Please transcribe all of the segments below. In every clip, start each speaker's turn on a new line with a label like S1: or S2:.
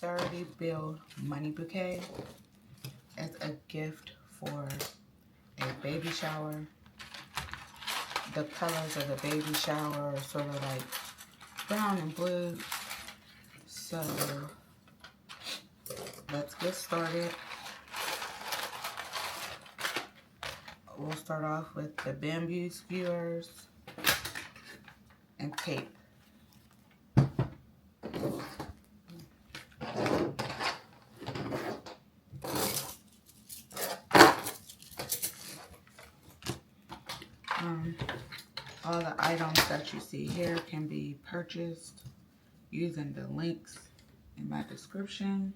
S1: 30 bill money bouquet as a gift for a baby shower. The colors of the baby shower are sort of like brown and blue. So let's get started. We'll start off with the bamboo skewers and tape. All the items that you see here can be purchased using the links in my description.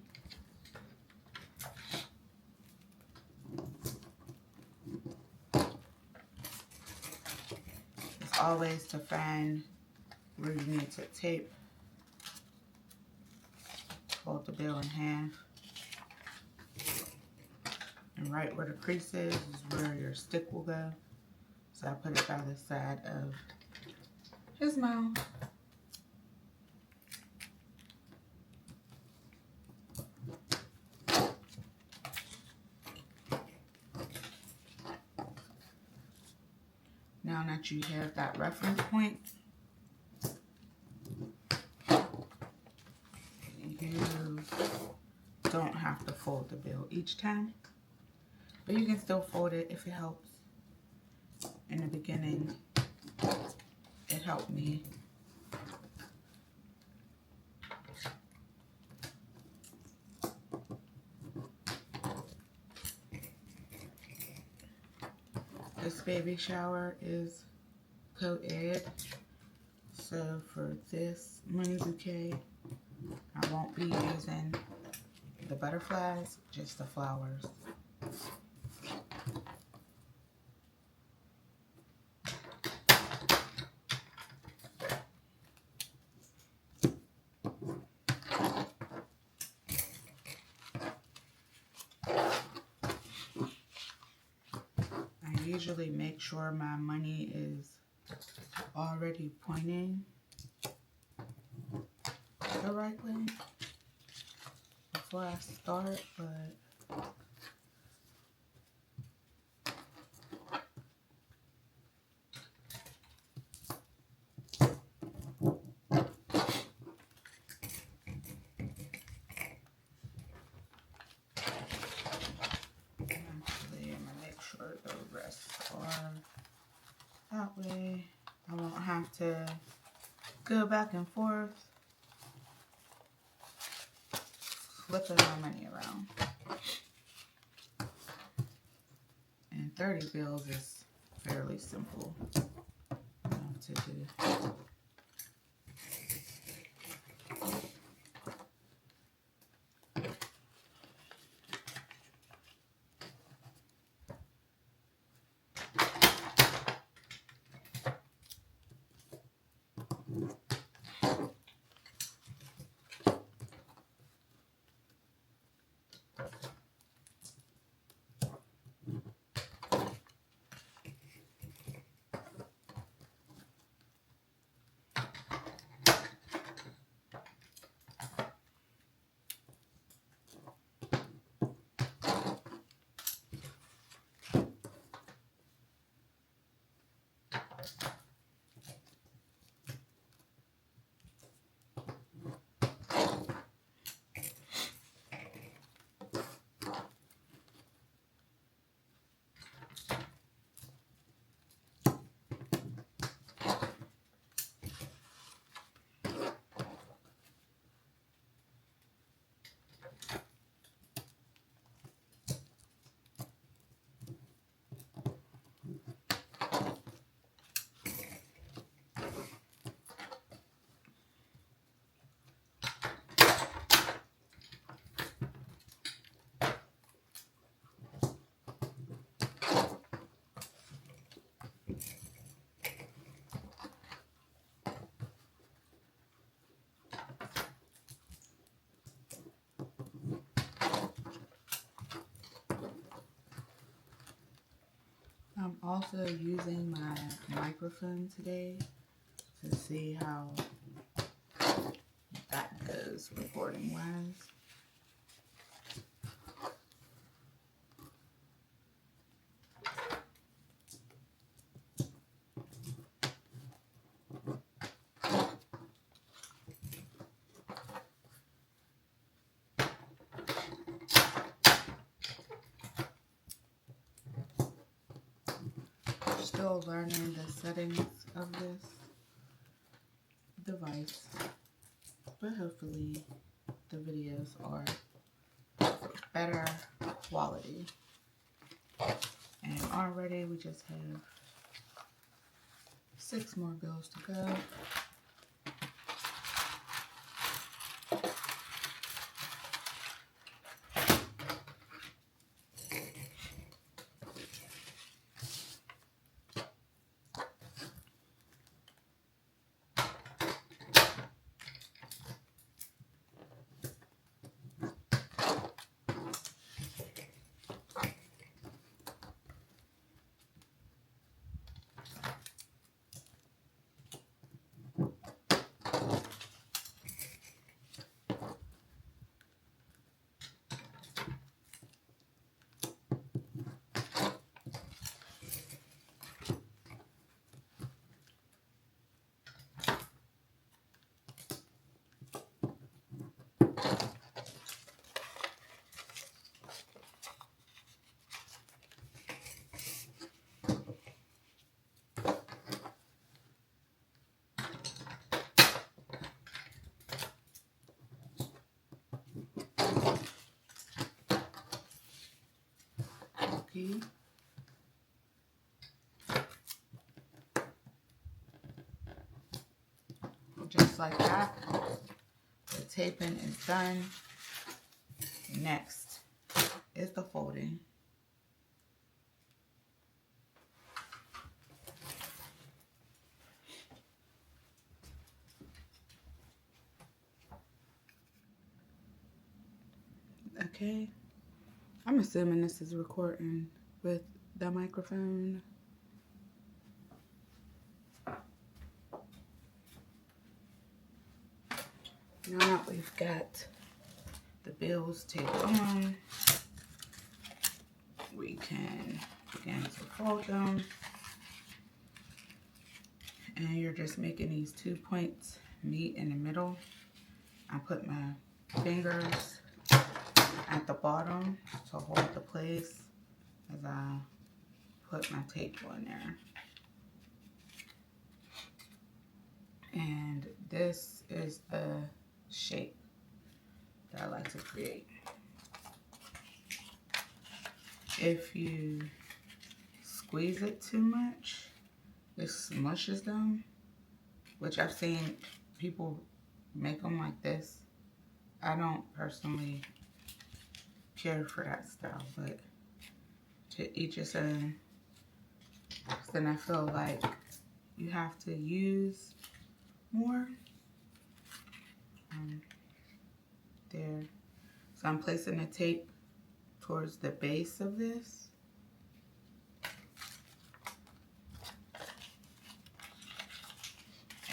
S1: As always, to find where you need to tape, fold the bill in half. And right where the crease is where your stick will go. So I put it by the side of his mouth. Now that you have that reference point, you don't have to fold the bill each time, but you can still fold it if it helps. In the beginning, it helped me. This baby shower is co-ed, so for this money bouquet, I won't be using the butterflies, just the flowers. I usually make sure my money is already pointing the right way before I start, but the rest are that way. I won't have to go back and forth flipping my money around. And 30 bills is fairly simple to do. I'm also using my microphone today to see how that goes recording wise. Still learning the settings of this device, but hopefully the videos are better quality. And already we just have 6 more bills to go. Okay. Just like that, the taping is done. Next is the folding. Okay, I'm assuming this is recording with the microphone. Now that we've got the bills taped on, we can begin to fold them. And you're just making these 2 points meet in the middle. I put my fingers at the bottom to hold the place as I put my tape on there. And this is the shape that I like to create. If you squeeze it too much, it smushes them, which I've seen people make them like this. I don't personally care for that style, but to each his own. Then I feel like you have to use more. There. So I'm placing the tape towards the base of this.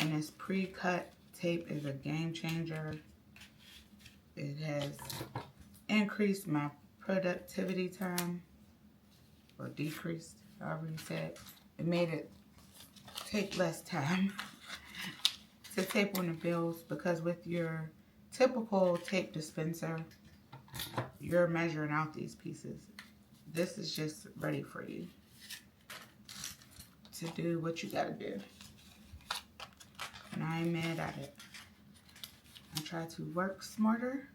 S1: And this pre-cut tape is a game changer. It has increased my productivity time, or decreased, however you say it. It made it take less time to tape on the bills, because with your typical tape dispenser, you're measuring out these pieces. This is just ready for you to do what you gotta do. And I ain't mad at it. I try to work smarter.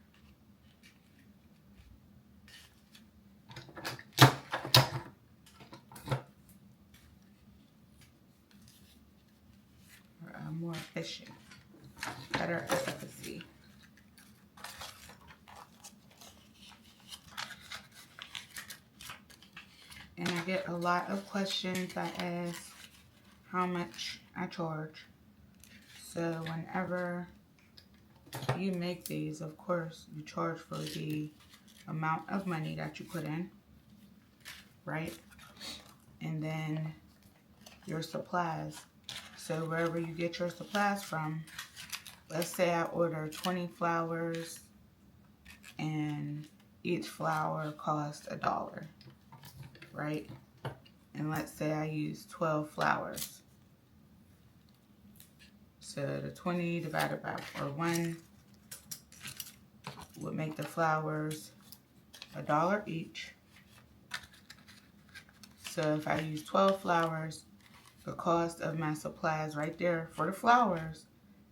S1: Or more efficient. Better efficacy. And I get a lot of questions that ask how much I charge. So whenever you make these, of course, you charge for the amount of money that you put in, right? And then your supplies. So wherever you get your supplies from, let's say I order 20 flowers and each flower costs $1, right? And let's say I use 12 flowers. So the 20 divided by 1 would make the flowers $1 each. So if I use 12 flowers, the cost of my supplies right there for the flowers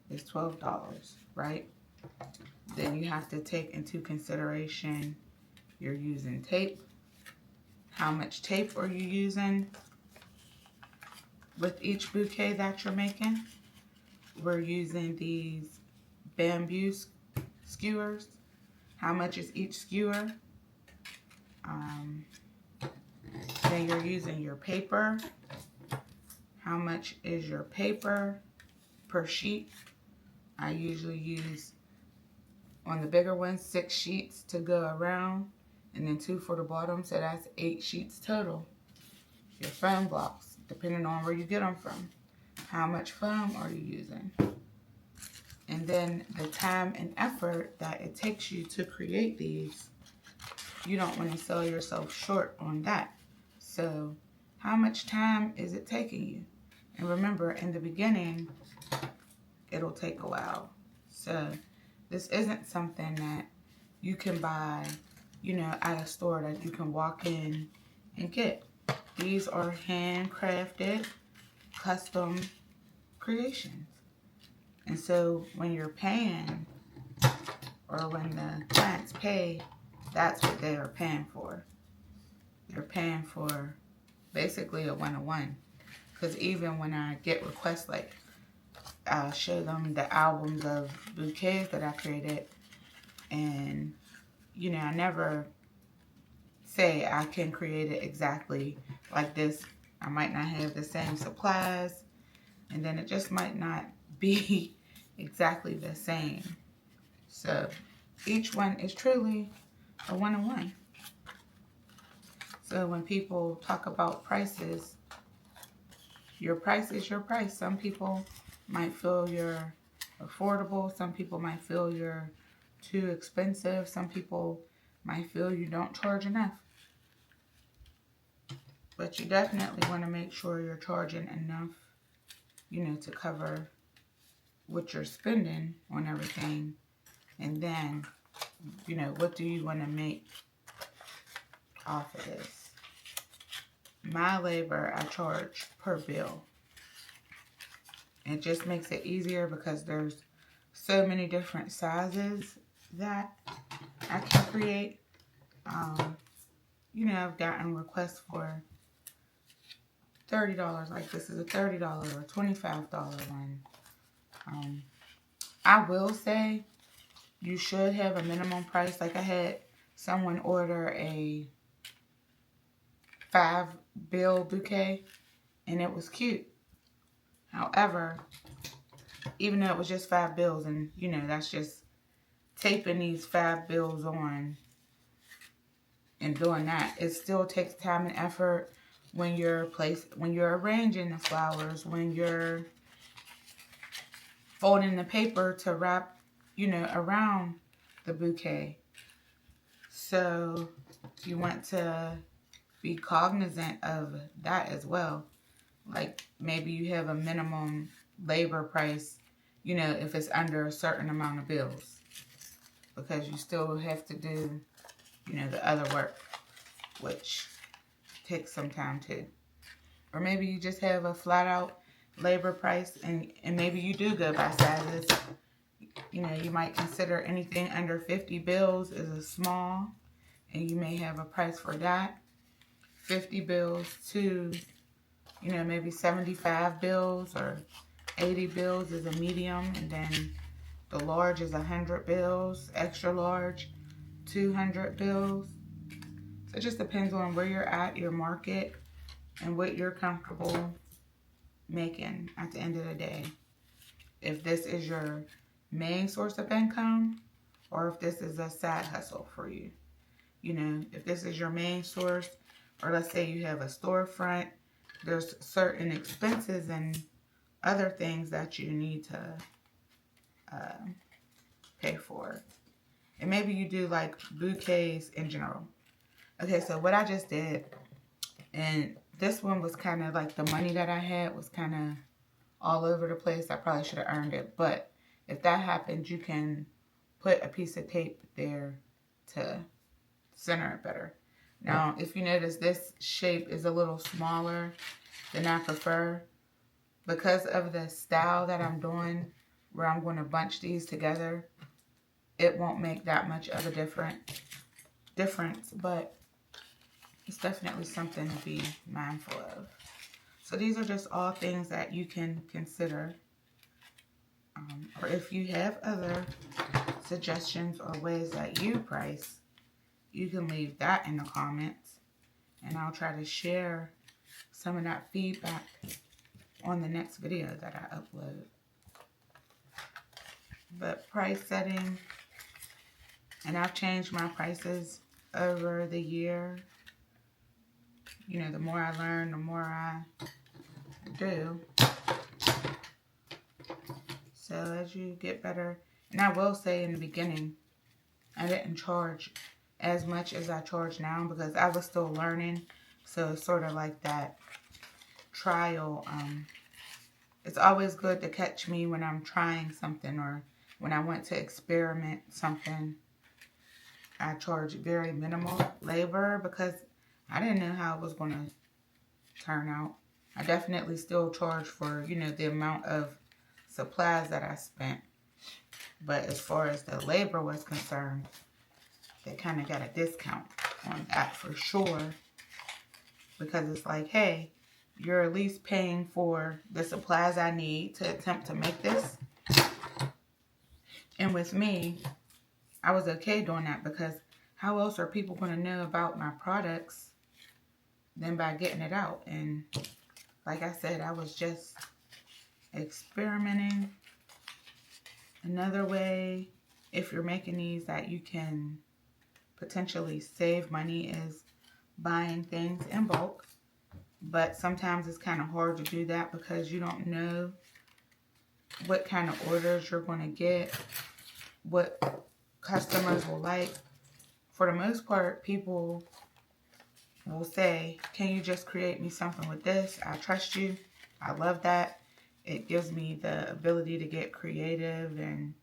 S1: is $12, right? Then you have to take into consideration you're using tape. How much tape are you using with each bouquet that you're making? We're using these bamboo skewers. How much is each skewer? Then you're using your paper. How much is your paper per sheet? I usually use, on the bigger ones, 6 sheets to go around, and then 2 for the bottom, so that's 8 sheets total. Your foam blocks, depending on where you get them from. How much foam are you using? And then the time and effort that it takes you to create these, you don't want to sell yourself short on that. So how much time is it taking you? And remember, in the beginning, it'll take a while. So this isn't something that you can buy, you know, at a store that you can walk in and get. These are handcrafted, custom creations. And so when you're paying, or when the clients pay, that's what they are paying for. They're paying for basically a one-on-one. Because even when I get requests, like I'll show them the albums of bouquets that I created, and you know, I never say I can create it exactly like this. I might not have the same supplies, and then it just might not be exactly the same. So each one is truly a one-on-one. So when people talk about prices, your price is your price. Some people might feel you're affordable. Some people might feel you're too expensive. Some people might feel you don't charge enough. But you definitely want to make sure you're charging enough, you know, to cover what you're spending on everything. And then, you know, what do you want to make off of this? My labor, I charge per bill. It just makes it easier because there's so many different sizes that I can create. You know, I've gotten requests for $30, like this is a $30 or $25 one. I will say you should have a minimum price. Like I had someone order a 5-bill bouquet and it was cute. However, even though it was just 5 bills, and you know, that's just taping these 5 bills on and doing that, it still takes time and effort when you're arranging the flowers, when you're folding the paper to wrap, you know, around the bouquet. So you want to be cognizant of that as well. Like maybe you have a minimum labor price, you know, if it's under a certain amount of bills, because you still have to do, you know, the other work, which takes some time too. Or maybe you just have a flat out labor price, and maybe you do go by sizes. You know, you might consider anything under 50 bills is a small, and you may have a price for that. 50 bills to, you know, maybe 75 bills or 80 bills is a medium, and then the large is 100 bills, extra large, 200 bills. So it just depends on where you're at, your market, and what you're comfortable making at the end of the day. If this is your main source of income, or if this is a side hustle for you. You know, if this is your main source, or let's say you have a storefront, there's certain expenses and other things that you need to pay for it. And maybe you do like bouquets in general. Okay, so what I just did, and this one was kind of like the money that I had was kind of all over the place. I probably should have earned it. But if that happens, you can put a piece of tape there to center it better. Now, if you notice, this shape is a little smaller than I prefer. Because of the style that I'm doing, where I'm going to bunch these together, it won't make that much of a difference, but it's definitely something to be mindful of. So these are just all things that you can consider. Or if you have other suggestions or ways that you price, you can leave that in the comments. And I'll try to share some of that feedback on the next video that I upload. But price setting, and I've changed my prices over the year. You know, the more I learn, the more I do. So as you get better, and I will say in the beginning, I didn't charge as much as I charge now because I was still learning. So it's sort of like that trial. It's always good to catch me when I'm trying something or when I want to experiment something. I charge very minimal labor because I didn't know how it was going to turn out. I definitely still charge for, you know, the amount of supplies that I spent. But as far as the labor was concerned, they kind of got a discount on that for sure. Because it's like, hey, you're at least paying for the supplies I need to attempt to make this. And with me, I was okay doing that because how else are people going to know about my products than by getting it out? And like I said, I was just experimenting. Another way, if you're making these, that you can potentially save money is buying things in bulk. But sometimes it's kind of hard to do that because you don't know what kind of orders you're going to get, what customers will like. For the most part, people will say, can you just create me something with this? I trust you. I love that. It gives me the ability to get creative, and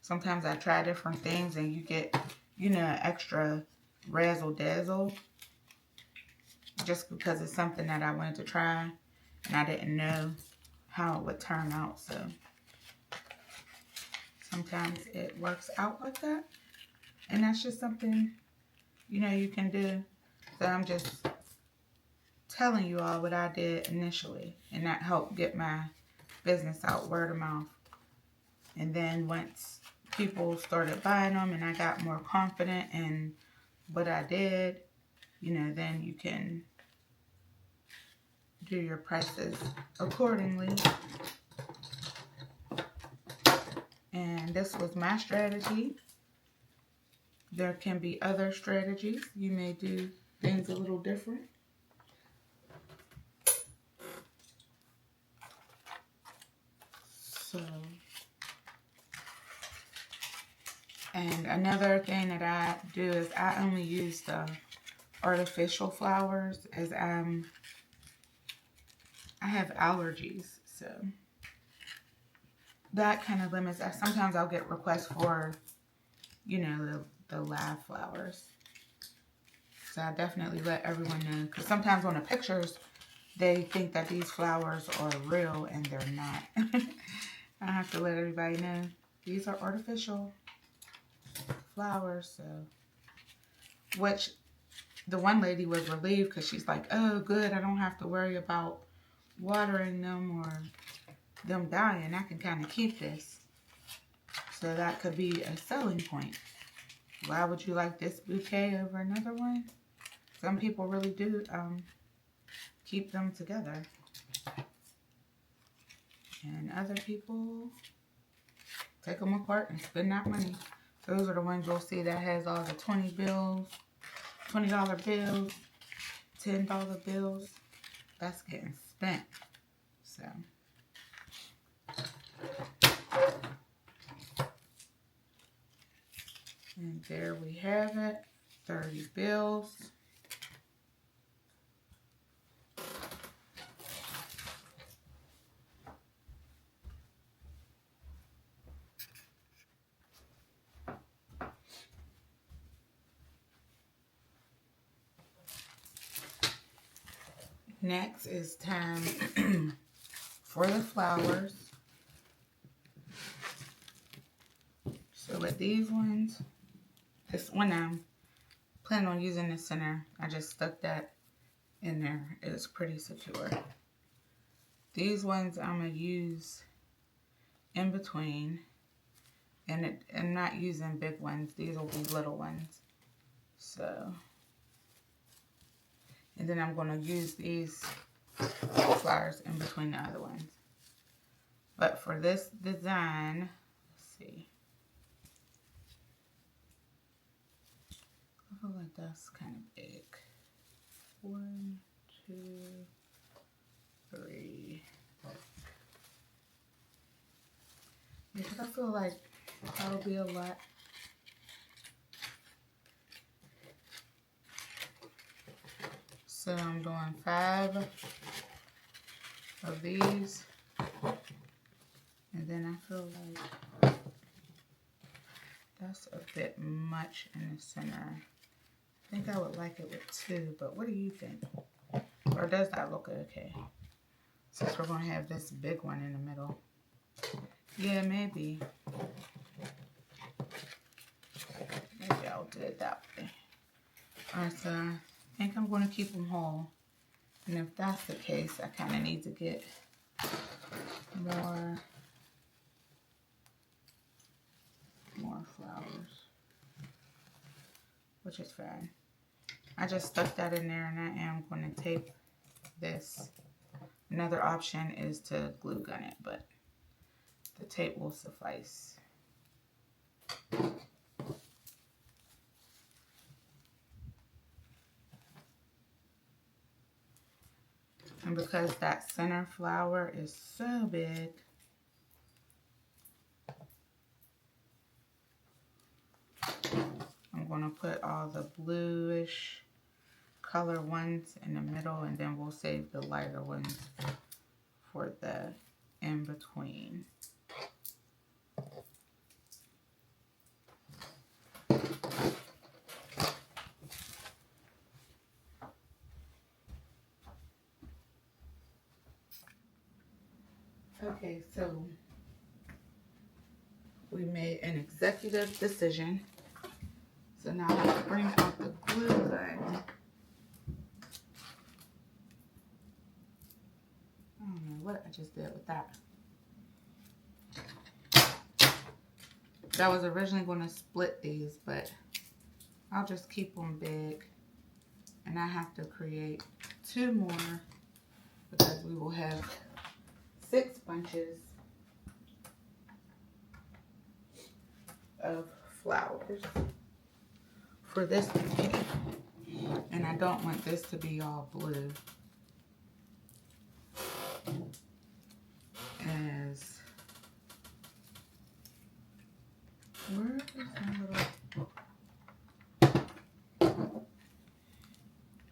S1: sometimes I try different things and you get, you know, extra razzle dazzle just because it's something that I wanted to try and I didn't know how it would turn out. So sometimes it works out like that, and that's just something, you know, you can do. So I'm just telling you all what I did initially, and that helped get my business out, word of mouth. And then once people started buying them and I got more confident in what I did, you know, then you can do your prices accordingly. And this was my strategy. There can be other strategies. You may do things a little different. So, and another thing that I do is I only use the artificial flowers as I have allergies, so that kind of limits that. Sometimes I'll get requests for, you know, the live flowers. So I definitely let everyone know, because sometimes on the pictures, they think that these flowers are real and they're not. I have to let everybody know these are artificial flowers. So, which the one lady was relieved because she's like, oh, good, I don't have to worry about watering them or them dying. I can kind of keep this. So that could be a selling point. Why would you like this bouquet over another one? Some people really do keep them together. And other people take them apart and spend that money. Those are the ones you'll see that has all the $20 bills, $20 bills, $10 bills. That's getting spent. So, And there we have it, 30 bills. Next is time for the flowers. So with these ones, this one I'm planning on using the center. I just stuck that in there. It's pretty secure. These ones I'm going to use in between. And I'm not using big ones. These will be little ones. So, and then I'm going to use these flowers in between the other ones. But for this design, let's see. I feel like that's kind of big. 1, 2, 3. Yeah, because I feel like that'll be a lot. So I'm doing 5 of these. And then I feel like that's a bit much in the center. I think I would like it with 2, but what do you think? Or does that look okay? Since we're going to have this big one in the middle. Yeah, maybe. Maybe I'll do it that way. Alright, so I think I'm going to keep them whole. And if that's the case, I kind of need to get more flowers. Which is fine. I just stuck that in there and I am going to tape this. Another option is to glue gun it, but the tape will suffice. And because that center flower is so big, I'm going to put all the bluish color ones in the middle, and then we'll save the lighter ones for the in between. Okay, so we made an executive decision. So now I have to bring out the glue gun. I don't know what I just did with that. I was originally going to split these, but I'll just keep them big. And I have to create 2 more because we will have 6 bunches of flowers for this bouquet. And I don't want this to be all blue. As where is my little...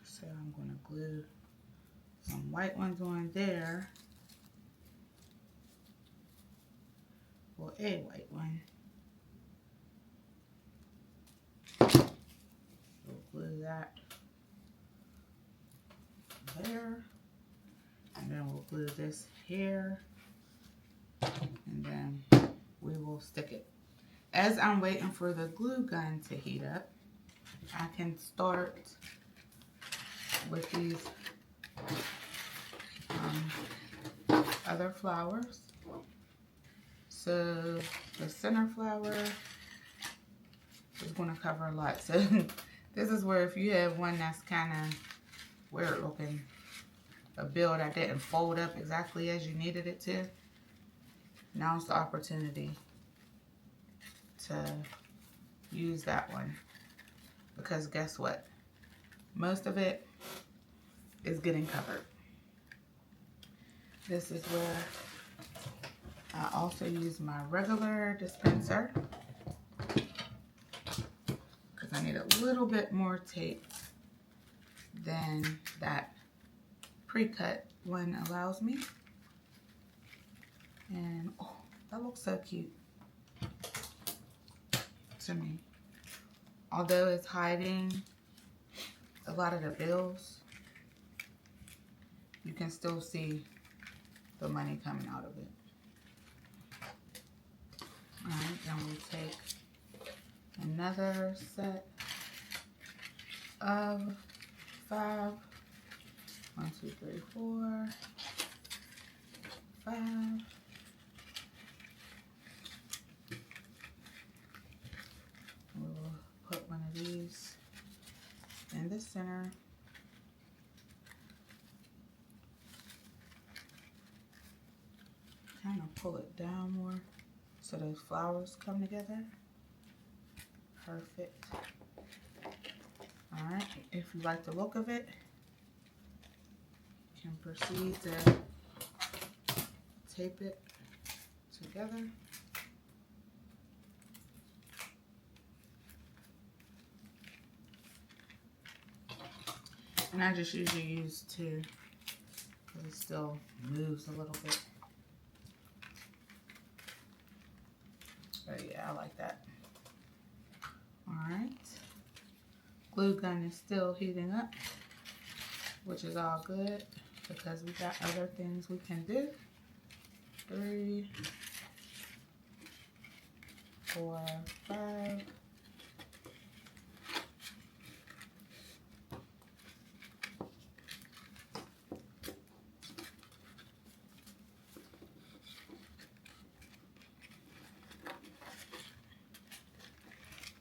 S1: So I'm going to glue some white ones on there. Well, a white one. We'll glue that there. And then we'll glue this here. And then we will stick it. As I'm waiting for the glue gun to heat up, I can start with these other flowers. So the center flower is going to cover a lot. So this is where if you have one that's kind of weird looking, a bill that didn't fold up exactly as you needed it to, now's the opportunity to use that one. Because guess what? Most of it is getting covered. This is where I also use my regular dispenser. need a little bit more tape than that pre-cut one allows me. And oh, that looks so cute to me. Although it's hiding a lot of the bills, you can still see the money coming out of it. Alright, then we take another set of 5. 1, 2, 3, 4, 5. We'll put one of these in the center. Kind of pull it down more so those flowers come together. Perfect. Alright, if you like the look of it, you can proceed to tape it together. And I just usually use 2 because it still moves a little bit. But yeah, I like that. Alright. Glue gun is still heating up, which is all good because we got other things we can do. 3, 4, 5.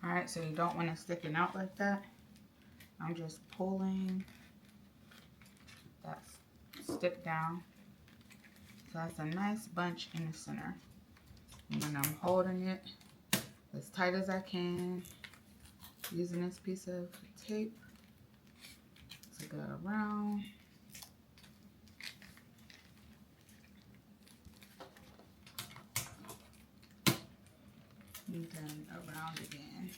S1: Alright, so you don't want it sticking out like that. I'm just pulling that stick down. So that's a nice bunch in the center. And then I'm holding it as tight as I can, using this piece of tape to go around. And then around again.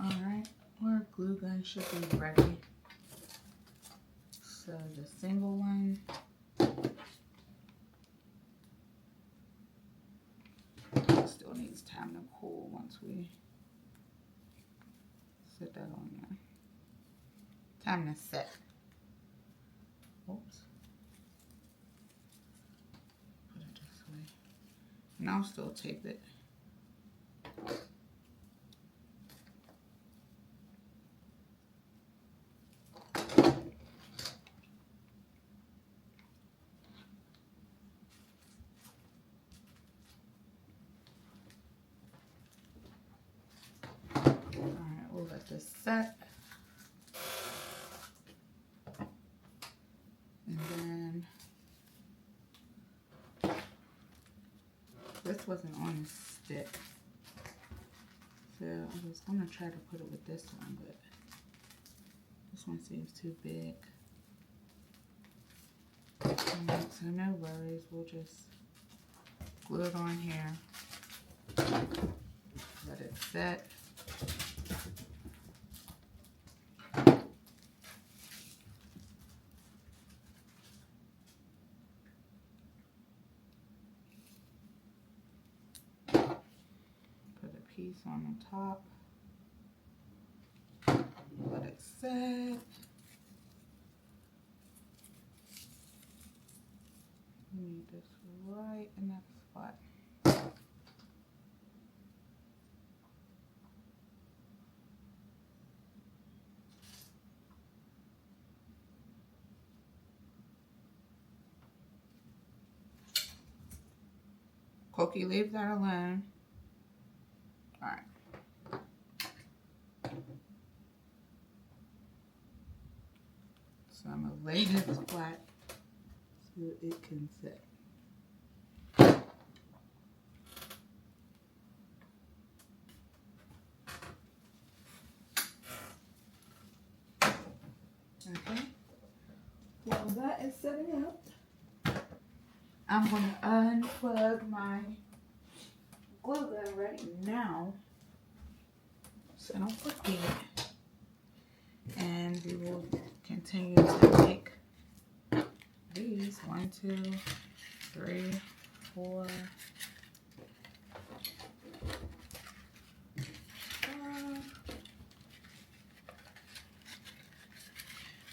S1: Alright, our glue gun should be ready. So the single one, still needs time to cool once we set that on there. Time to set. Oops. Put it this way. And I'll still tape it. This set, and then this wasn't on the stick, so I was gonna try to put it with this one, but this one seems too big. Right, so no worries, we'll just glue it on here, let it set. Piece on the top, let it set. We need this right in that spot. Cookie, leave that alone. Alright. So I'm going to lay this flat so it can sit. Okay. While that is setting up, I'm going to unplug my glue gun right now, so I don't forget. And we will continue to make these. 1, 2, 3, 4, 5.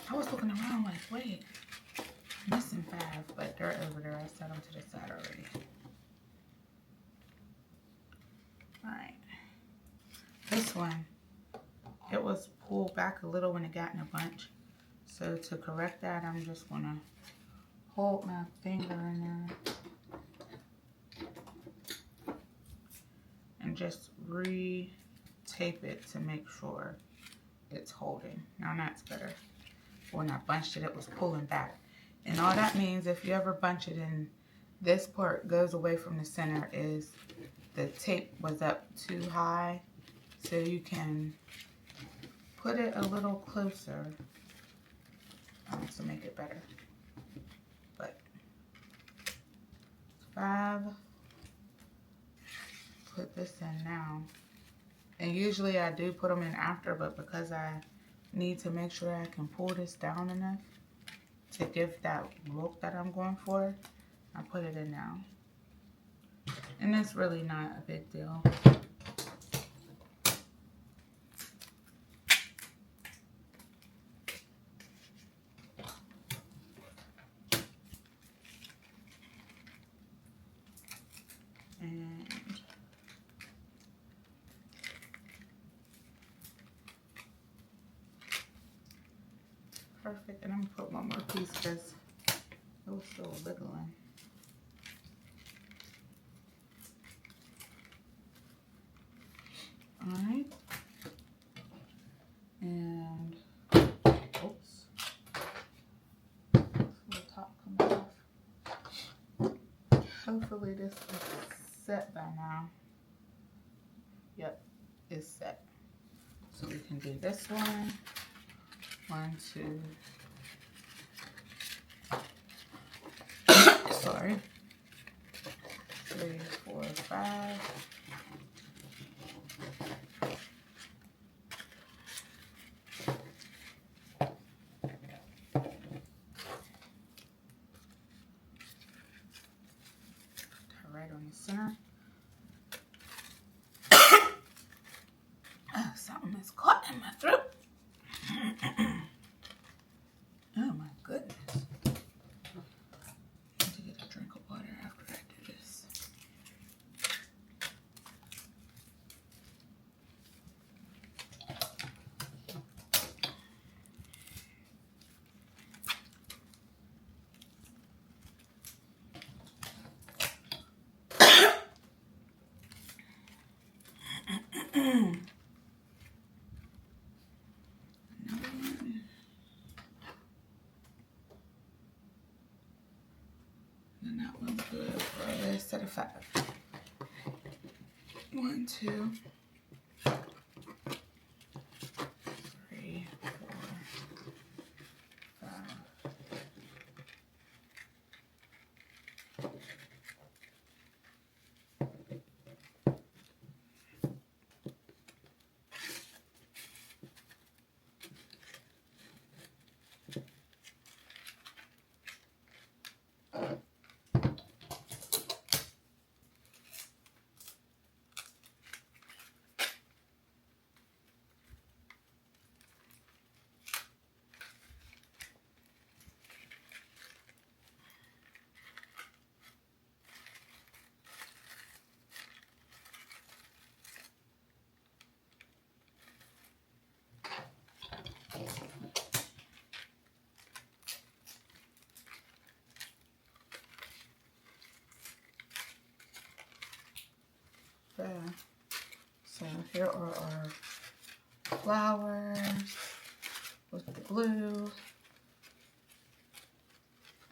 S1: I was looking around like, wait, missing 5, but they're over there. I set them to the side already. Alright. This one, it was pulled back a little when it got in a bunch. So to correct that, I'm just going to hold my finger in there and just re-tape it to make sure it's holding. Now that's better. When I bunched it, it was pulling back. And all that means, if you ever bunch it and this part goes away from the center, is the tape was up too high. So you can put it a little closer to make it better. But 5, put this in now. And usually I do put them in after, but because I need to make sure I can pull this down enough to give that look that I'm going for, I put it in now. And it's really not a big deal. And perfect. And I'm gonna put one more piece because it was still wiggling. Alright. And oops. The top comes off. Hopefully this is set by now. Yep, it's set. So we can do this one. 1, 2. Sorry. 3, 4, 5. Right on the center. Oh, something is caught in my throat. Oh my goodness. I need to get a drink of water after I do this. And that one's good for a set of 5. 1, 2, 3, 4, 5. So here are our flowers with the blue,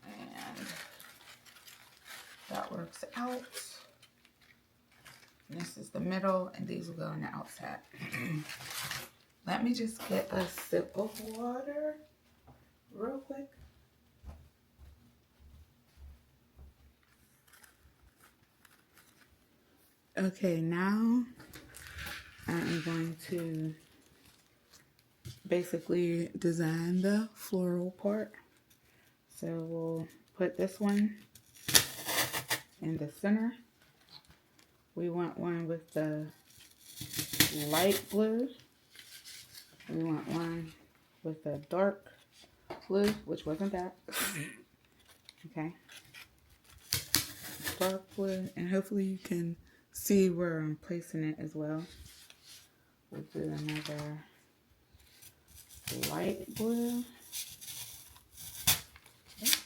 S1: and that works out. And this is the middle, and these will go on the outside. Let me just get a sip of water real quick. Okay, now I am going to basically design the floral part. So we'll put this one in the center. We want one with the light blue. We want one with the dark blue, which wasn't that. Okay. Dark blue, and hopefully you can see where I'm placing it as well. We'll do another light blue. Oops.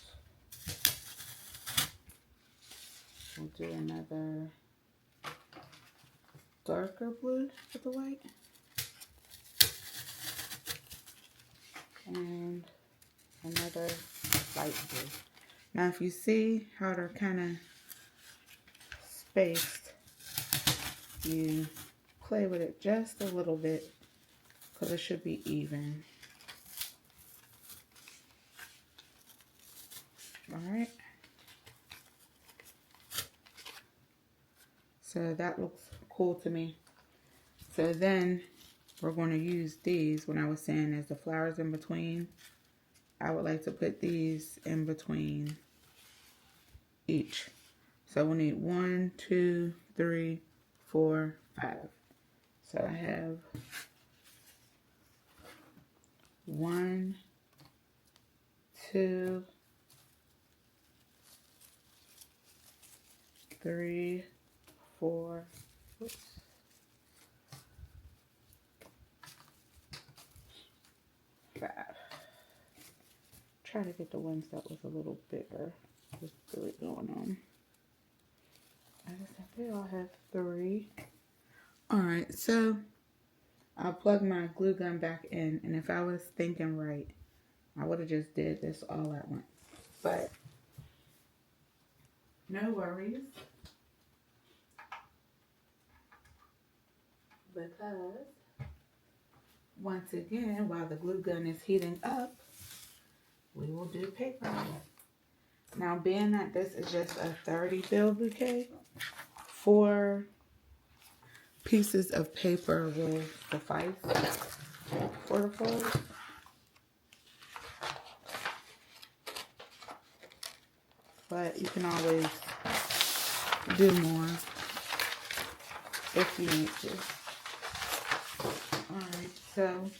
S1: We'll do another darker blue with the white. And another light blue. Now if you see how they're kind of spaced, you play with it just a little bit because it should be even. Alright. So that looks cool to me. So then we're going to use these, when I was saying there's the flowers in between, I would like to put these in between each. So we'll need 1, 2, 3, 4, 5. So I have 1, 2, 3, 4, oops, 5. Try to get the ones that was a little bigger with 3 going on. I think they all have 3. Alright, so I'll plug my glue gun back in, and if I was thinking right, I would have just did this all at once. But no worries, because once again, while the glue gun is heating up, we will do paper. Now, being that this is just a 30 bill bouquet, 4 pieces of paper will suffice for the fold. But you can always do more if you need to. Alright, so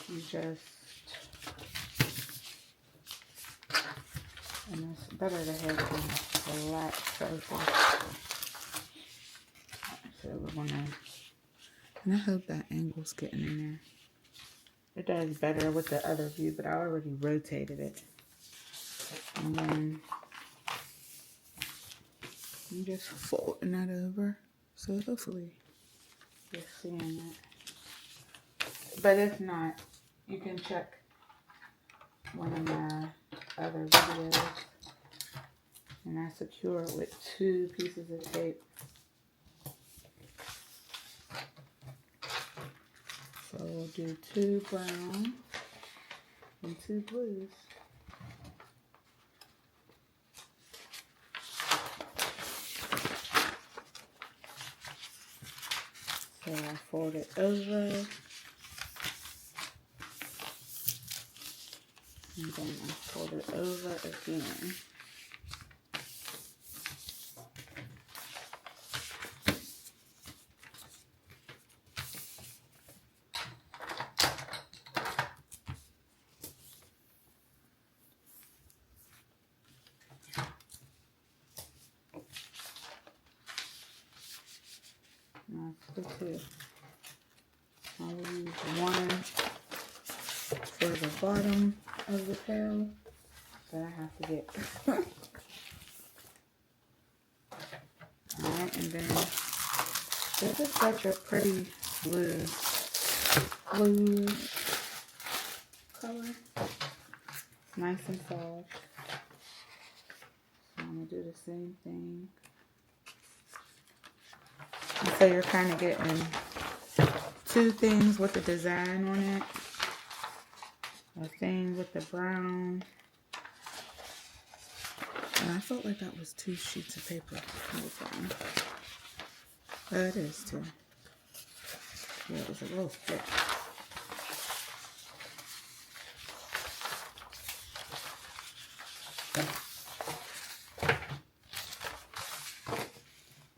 S1: you just, and it's better to have a flat surface. So we're gonna, and I hope that angle's getting in there. It does better with the other view, but I already rotated it. And then I'm just folding that over. So hopefully you're seeing that. But if not, you can check one of my other videos. And I secure it with 2 pieces of tape. So we'll do 2 brown and 2 blues. So I fold it over. And then I fold it over again. That's the 2. I will use 1 for the bottom of the pail that I have to get. Alright, and then this is such a pretty blue color. Nice and soft. So I'm going to do the same thing. And so you're kind of getting 2 things with the design on it. A thing with the brown. And I felt like that was 2 sheets of paper. Hold on. Oh, it is too. Yeah, it was a little thick.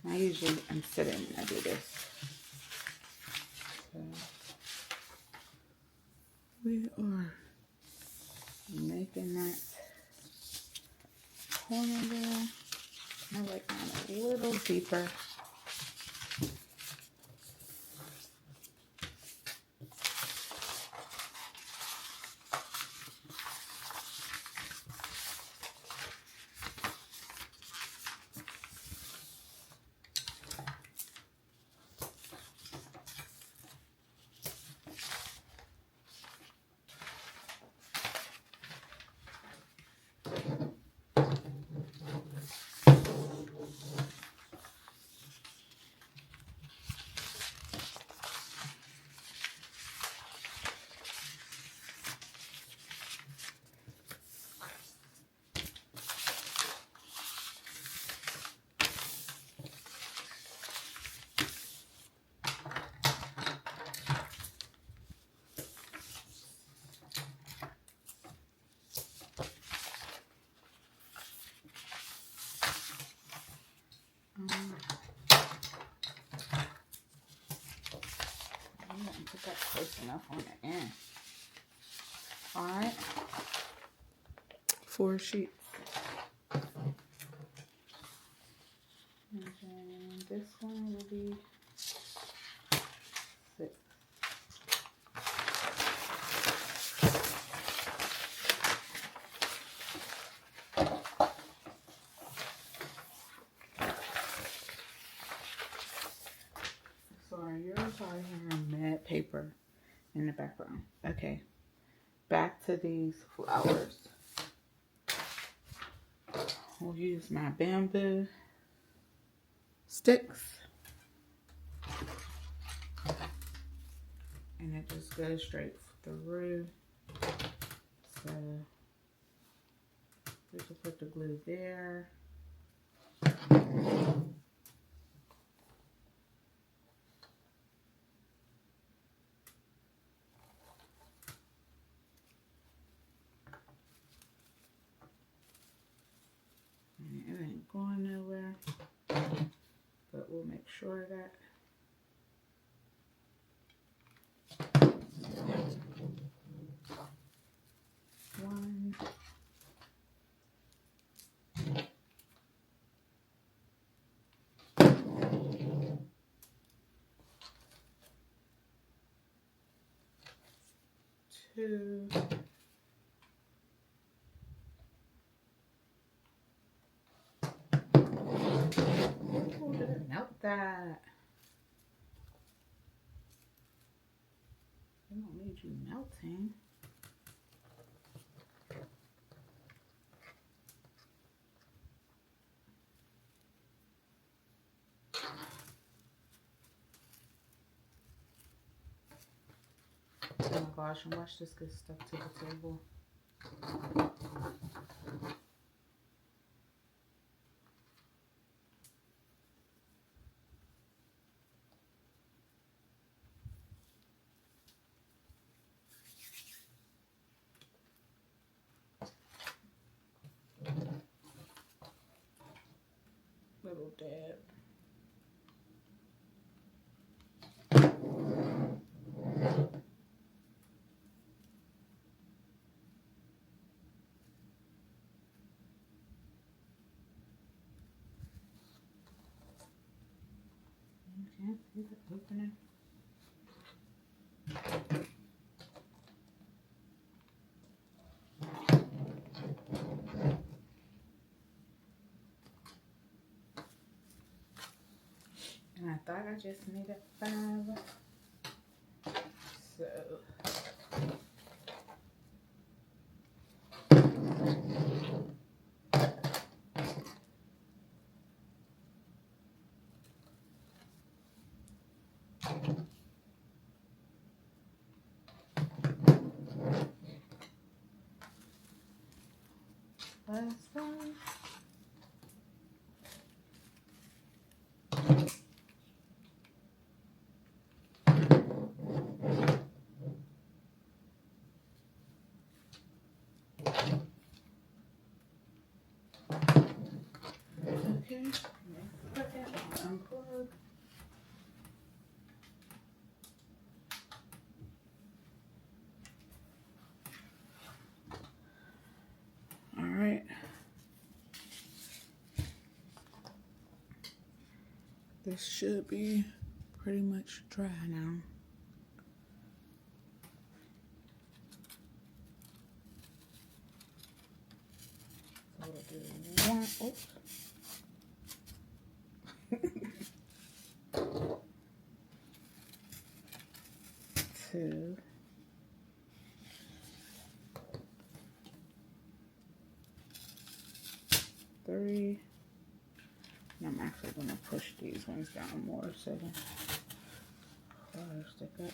S1: I usually am sitting when I do this. So we are making that corner there. I like mine a little deeper. Put that close enough on the end. Alright. 4 sheets. And then this one will be 6. Sorry, you're probably hearing mad paper in the background. Okay, back to these flowers. We'll use my bamboo sticks. And it just goes straight through. So we can put the glue there. It ain't going nowhere, but we'll make sure of that. One. Two. Oh, did it melt that? I don't need you melting. Oh my gosh, and watch this get stuck to the table. Little dab. Okay, see the opening? And I thought I just needed 5. So last one. this should be pretty much dry now. So we'll do one. Oops. 2. 3. And I'm actually going to push these ones down more so the flowers stick up.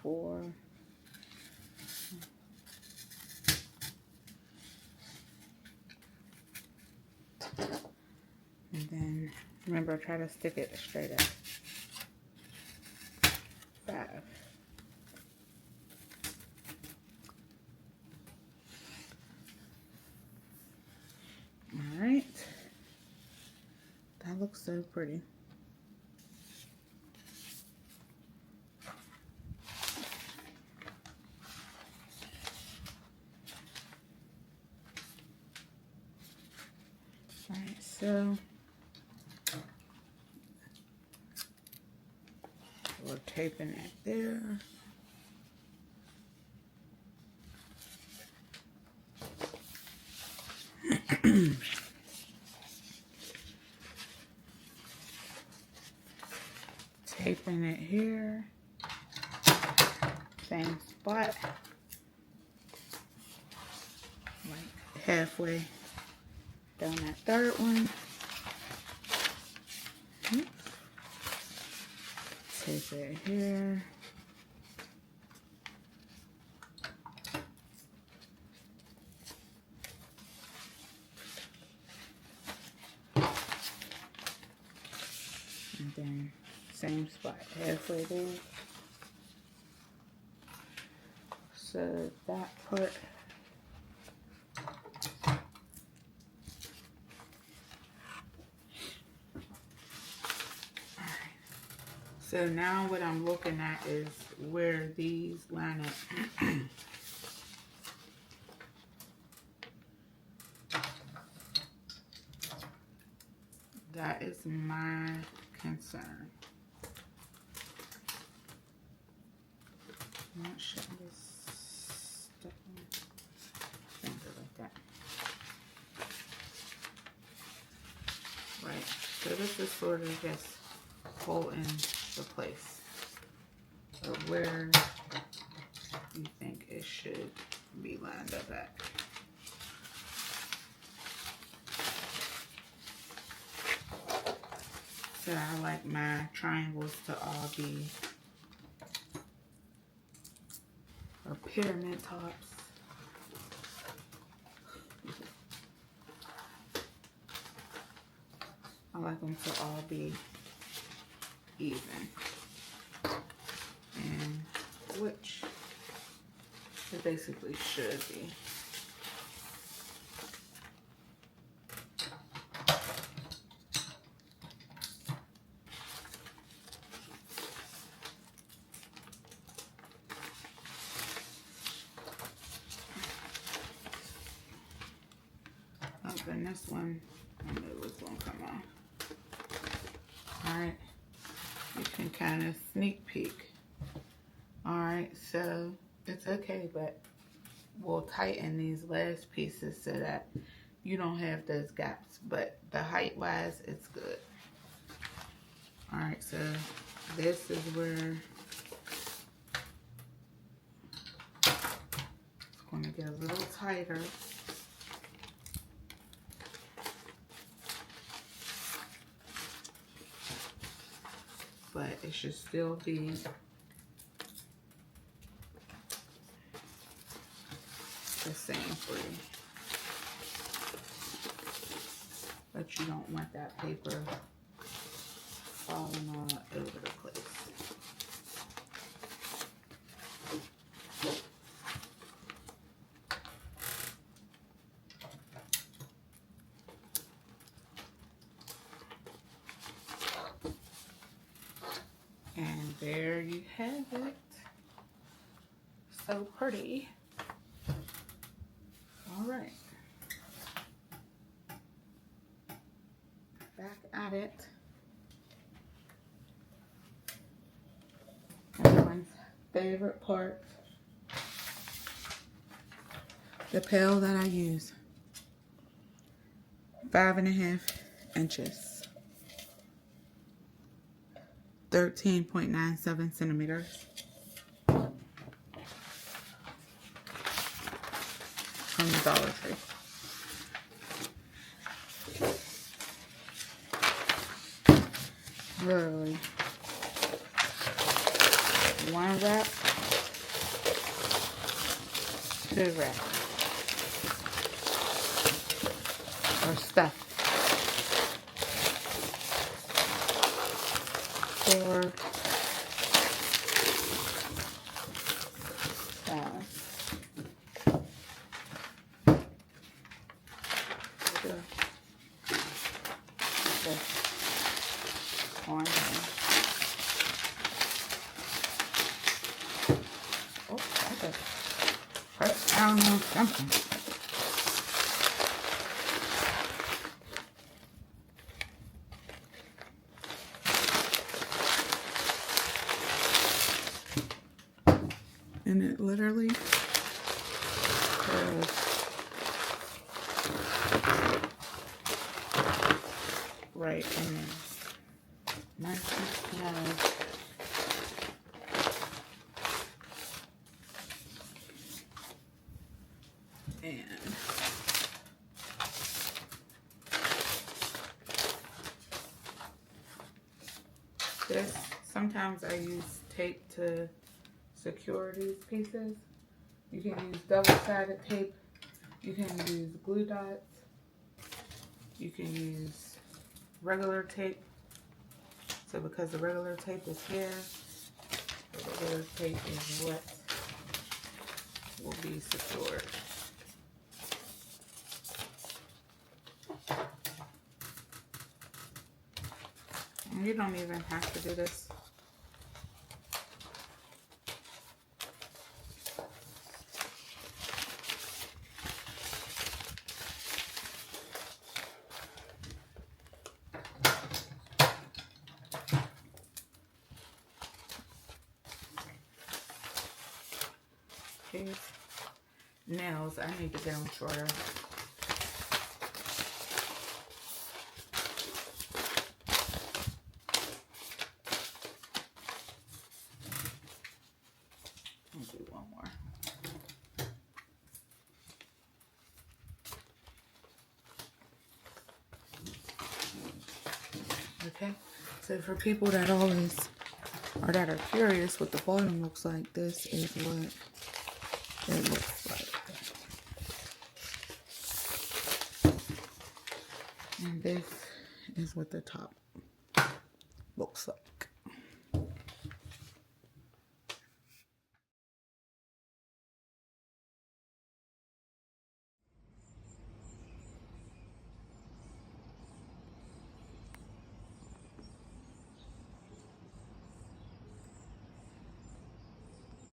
S1: 4. And then remember, try to stick it straight up. 5. All right. That looks so pretty. All right, so we're taping it there. Taping it here. Same spot. Like halfway down that third one. Oops. Tape it here. And then same spot halfway there. So that part so now what I'm looking at is where these line up. That is my concern. I'm not sure this stuff on finger like that. Right. So this is sort of just holding the place of where you think it should be lined up at. So I like my triangles to all be or pyramid tops. I like them to all be even. And which it basically should be. And this one, I knew it was going to come off. Alright, you can kind of sneak peek. Alright, so it's okay, but we'll tighten these last pieces so that you don't have those gaps. But the height wise, it's good. Alright, so this is where it's going to get a little tighter. But it should still be the same for you. But you don't want that paper falling all over the place. And there you have it. So pretty. All right. Back at it. Everyone's favorite part. The pail that I use. 5.5 inches. 13.97 centimeters. From the Dollar Tree. Literally. One wrap. Two wrap. Or stuff. 4, 5. One. Oh, that's a hurt down on something. And it literally goes right in there. Nice and small. And this, sometimes I use tape to secure these pieces. You can use double-sided tape. You can use glue dots. You can use regular tape. So because the regular tape is here, the regular tape is what will be secured. And you don't even have to do this. These nails, I need to get them shorter. I'll do one more. Okay, so for people that always, or that are curious what the bottom looks like, this is what it looks like. And this is what the top looks like.